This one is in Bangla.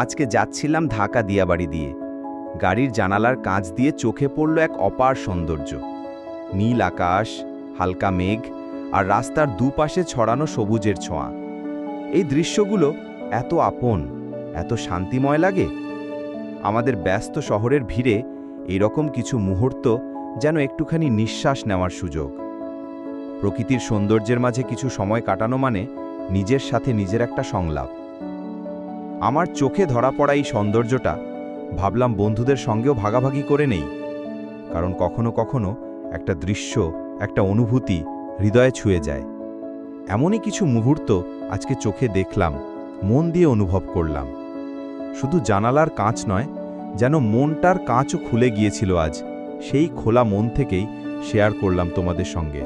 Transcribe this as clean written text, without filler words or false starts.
আজকে যাচ্ছিলাম ঢাকা দিয়াবাড়ি দিয়ে। গাড়ির জানালার কাঁচ দিয়ে চোখে পড়ল এক অপার সৌন্দর্য। নীল আকাশ, হালকা মেঘ আর রাস্তার দুপাশে ছড়ানো সবুজের ছোঁয়া। এই দৃশ্যগুলো এত আপন, এত শান্তিময় লাগে। আমাদের ব্যস্ত শহরের ভিড়ে এইরকম কিছু মুহূর্ত যেন একটুখানি নিঃশ্বাস নেওয়ার সুযোগ। প্রকৃতির সৌন্দর্যের মাঝে কিছু সময় কাটানো মানে নিজের সাথে নিজের একটা সংলাপ। আমার চোখে ধরা পড়া এই সৌন্দর্যটা ভাবলাম বন্ধুদের সঙ্গেও ভাগাভাগি করে নেই, কারণ কখনো কখনো একটা দৃশ্য, একটা অনুভূতি হৃদয়ে ছুঁয়ে যায়। এমনই কিছু মুহূর্ত আজকে চোখে দেখলাম, মন দিয়ে অনুভব করলাম। শুধু জানালার কাঁচ নয়, যেন মনটার কাঁচও খুলে গিয়েছিল আজ। সেই খোলা মন থেকেই শেয়ার করলাম তোমাদের সঙ্গে।